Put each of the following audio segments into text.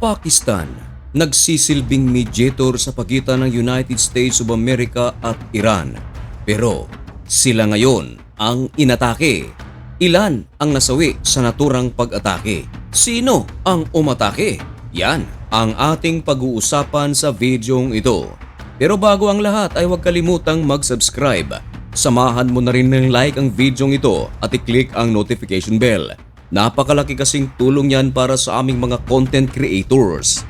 Pakistan, nagsisilbing mediator sa pagitan ng United States of America at Iran. Pero sila ngayon ang inatake. Ilan ang nasawi sa naturang pag-atake? Sino ang umatake? Yan ang ating pag-uusapan sa videong ito. Pero bago ang lahat ay huwag kalimutang mag-subscribe. Samahan mo na rin ng like ang videong ito at i-click ang notification bell. Napakalaki kasing tulong yan para sa aming mga content creators.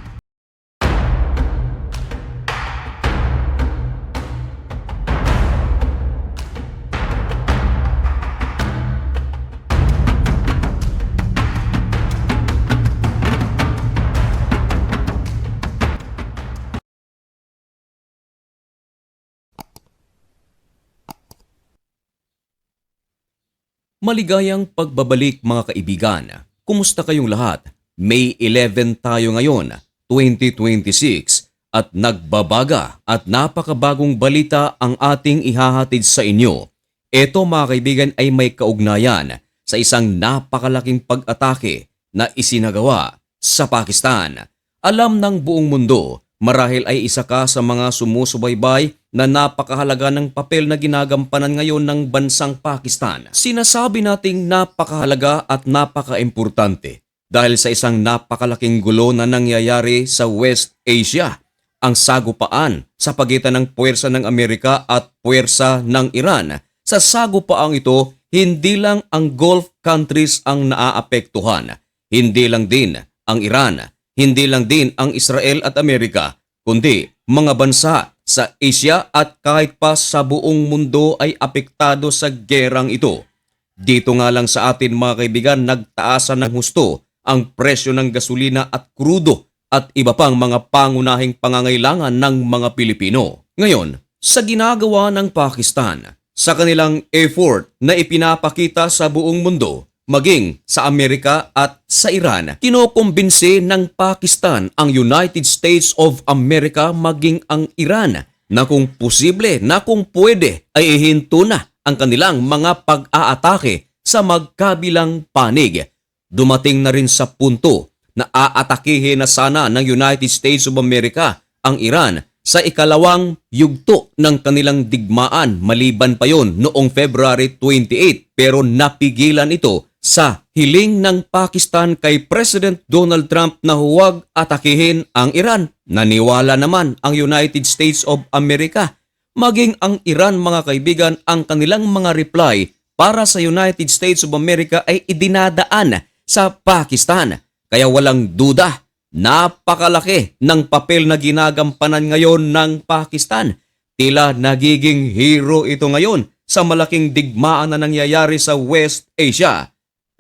Maligayang pagbabalik mga kaibigan. Kumusta kayong lahat? May 11 tayo ngayon, 2026 at nagbabaga at napakabagong balita ang ating ihahatid sa inyo. Ito mga kaibigan ay may kaugnayan sa isang napakalaking pag-atake na isinagawa sa Pakistan. Alam ng buong mundo, marahil ay isa ka sa mga sumusubaybay na napakahalaga ng papel na ginagampanan ngayon ng bansang Pakistan. Sinasabi nating napakahalaga at napaka-importante dahil sa isang napakalaking gulo na nangyayari sa West Asia. Ang sagupaan sa pagitan ng puwersa ng Amerika at puwersa ng Iran. Sa sagupaang ito, hindi lang ang Gulf countries ang naaapektuhan. Hindi lang din ang Iran, hindi lang din ang Israel at Amerika, kundi mga bansa sa Asia at kahit pa sa buong mundo ay apektado sa gerang ito. Dito nga lang sa atin mga kaibigan, nagtaasan ng husto ang presyo ng gasolina at krudo at iba pang mga pangunahing pangangailangan ng mga Pilipino. Ngayon, sa ginagawa ng Pakistan, sa kanilang effort na ipinapakita sa buong mundo, maging sa Amerika at sa Iran, kinokumbinsi ng Pakistan ang United States of America maging ang Iran na kung posible na kung pwede ay ihinto na ang kanilang mga pag-aatake sa magkabilang panig. Dumating na rin sa punto na aatakihin na sana ng United States of America ang Iran sa ikalawang yugto ng kanilang digmaan maliban pa yon noong February 28 pero napigilan ito sa hiling ng Pakistan kay President Donald Trump na huwag atakihin ang Iran. Naniwala naman ang United States of America. Maging ang Iran mga kaibigan, ang kanilang mga reply para sa United States of America ay idinadaan sa Pakistan. Kaya walang duda, napakalaki ng papel na ginagampanan ngayon ng Pakistan. Tila nagiging hero ito ngayon sa malaking digmaan na nangyayari sa West Asia.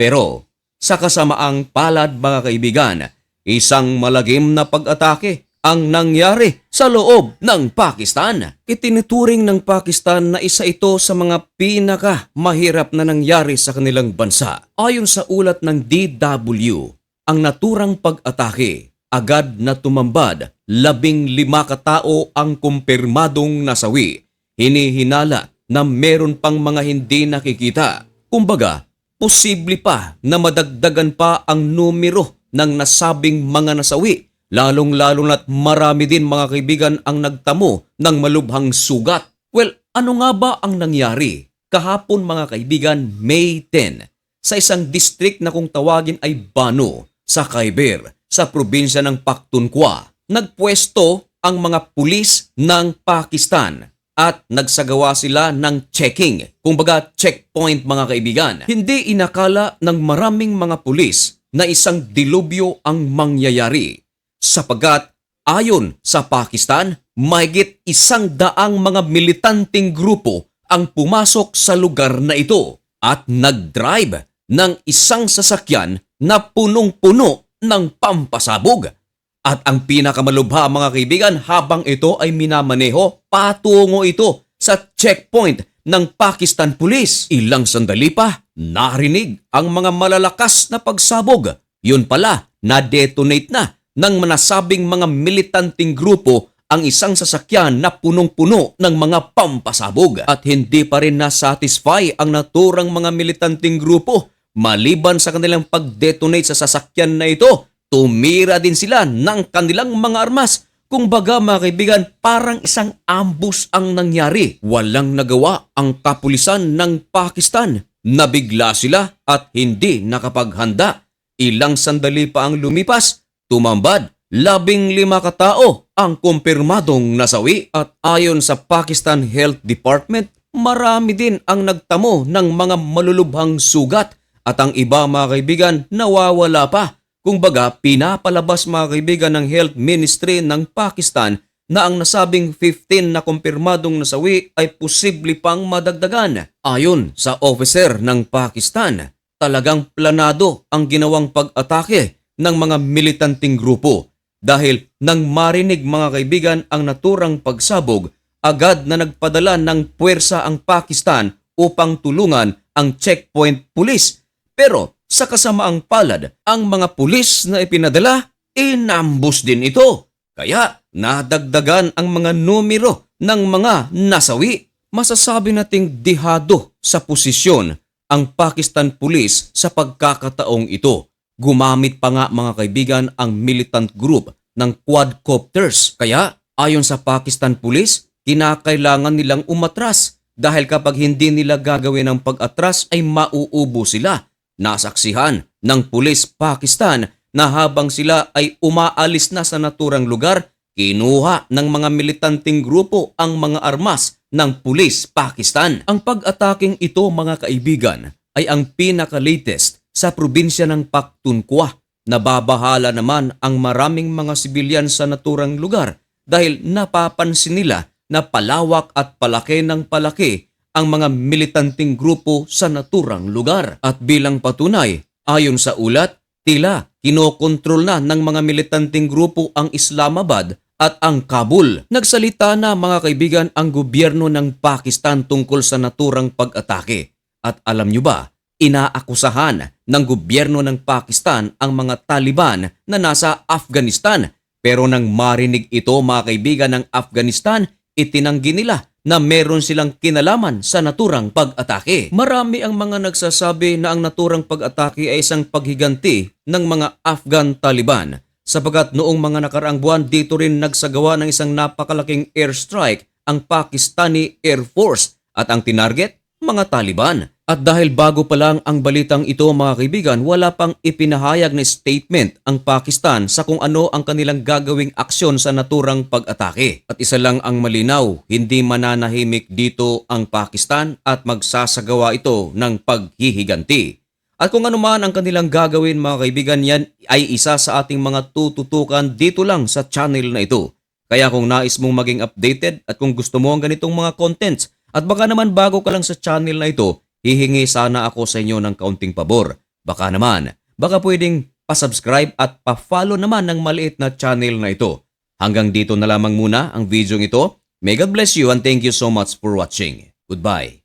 Pero sa kasamaang palad mga kaibigan, isang malagim na pag-atake ang nangyari sa loob ng Pakistan. Itinuturing ng Pakistan na isa ito sa mga pinaka-mahirap na nangyari sa kanilang bansa. Ayon sa ulat ng DW, ang naturang pag-atake agad na tumambad, 15 katao ang kumpirmadong nasawi. Hinihinala na meron pang mga hindi nakikita. Kumbaga, posible pa na madagdagan pa ang numero ng nasabing mga nasawi, lalong-lalo na't marami din mga kaibigan ang nagtamo ng malubhang sugat. Well, ano nga ba ang nangyari? Kahapon mga kaibigan, May 10, sa isang district na kung tawagin ay Banu, sa Khyber, sa probinsya ng Pakhtunkhwa, nagpwesto ang mga pulis ng Pakistan at nagsagawa sila ng checking, kumbaga checkpoint mga kaibigan. Hindi inakala ng maraming mga pulis na isang dilubyo ang mangyayari. Sapagat ayon sa Pakistan, mahigit 100 mga militanteng grupo ang pumasok sa lugar na ito at nag-drive ng isang sasakyan na punong-puno ng pampasabog. At ang pinakamalubha mga kaibigan, habang ito ay minamaneho, patungo ito sa checkpoint ng Pakistan Police. Ilang sandali pa, narinig ang mga malalakas na pagsabog. Yun pala, na-detonate na ng manasabing mga militanteng grupo ang isang sasakyan na punong-puno ng mga pampasabog. At hindi pa rin na-satisfy ang naturang mga militanteng grupo. Maliban sa kanilang pag-detonate sa sasakyan na ito, tumira din sila ng kanilang mga armas. Kung baga mga kaibigan, parang isang ambush ang nangyari. Walang nagawa ang kapulisan ng Pakistan. Nabigla sila at hindi nakapaghanda. Ilang sandali pa ang lumipas, tumambad. 15 katao ang kumpirmadong nasawi at ayon sa Pakistan Health Department, marami din ang nagtamo ng mga malulubhang sugat at ang iba mga kaibigan nawawala pa. Kung baga, pinapalabas mga kaibigan ng Health Ministry ng Pakistan na ang nasabing 15 na kumpirmadong nasawi ay posible pang madagdagan. Ayon sa officer ng Pakistan, talagang planado ang ginawang pag-atake ng mga militanting grupo. Dahil nang marinig mga kaibigan ang naturang pagsabog, agad na nagpadala ng puwersa ang Pakistan upang tulungan ang checkpoint police. Pero sa kasamaang palad, ang mga pulis na ipinadala, inambus din ito. Kaya nadagdagan ang mga numero ng mga nasawi. Masasabi nating dihado sa posisyon ang Pakistan Police sa pagkakataong ito. Gumamit pa nga mga kaibigan ang militant group ng quadcopters. Kaya ayon sa Pakistan Police, kinakailangan nilang umatras dahil kapag hindi nila gagawin ang pag-atras ay mauubo sila. Nasaksihan ng Pulis Pakistan na habang sila ay umaalis na sa naturang lugar, kinuha ng mga militanting grupo ang mga armas ng Pulis Pakistan. Ang pag-ataking ito mga kaibigan ay ang pinaka-latest sa probinsya ng Pakhtunkhwa. Nababahala naman ang maraming mga sibilyan sa naturang lugar dahil napapansin nila na palawak at palaki ng palaki ang mga militanting grupo sa naturang lugar. At bilang patunay, ayon sa ulat, tila kinokontrol na ng mga militanting grupo ang Islamabad at ang Kabul. Nagsalita na mga kaibigan ang gobyerno ng Pakistan tungkol sa naturang pag-atake. At alam nyo ba, inaakusahan ng gobyerno ng Pakistan ang mga Taliban na nasa Afghanistan. Pero nang marinig ito mga kaibigan ng Afghanistan, itinanggi nila na meron silang kinalaman sa naturang pag-atake. Marami ang mga nagsasabi na ang naturang pag-atake ay isang paghiganti ng mga Afghan Taliban sapagkat noong mga nakaraang buwan dito rin nagsagawa ng isang napakalaking airstrike ang Pakistani Air Force at ang tinarget, mga Taliban. At dahil bago pa lang ang balitang ito mga kaibigan, wala pang ipinahayag na statement ang Pakistan sa kung ano ang kanilang gagawing aksyon sa naturang pag-atake. At isa lang ang malinaw, hindi mananahimik dito ang Pakistan at magsasagawa ito ng paghihiganti. At kung ano man ang kanilang gagawin mga kaibigan, yan ay isa sa ating mga tututukan dito lang sa channel na ito. Kaya kung nais mong maging updated at kung gusto mo ang ganitong mga contents at baka naman bago ka lang sa channel na ito, hihingi sana ako sa inyo ng kaunting pabor. Baka pwedeng pa-subscribe at pa-follow naman ng maliit na channel na ito. Hanggang dito na lamang muna ang video ito. May God bless you and thank you so much for watching. Goodbye.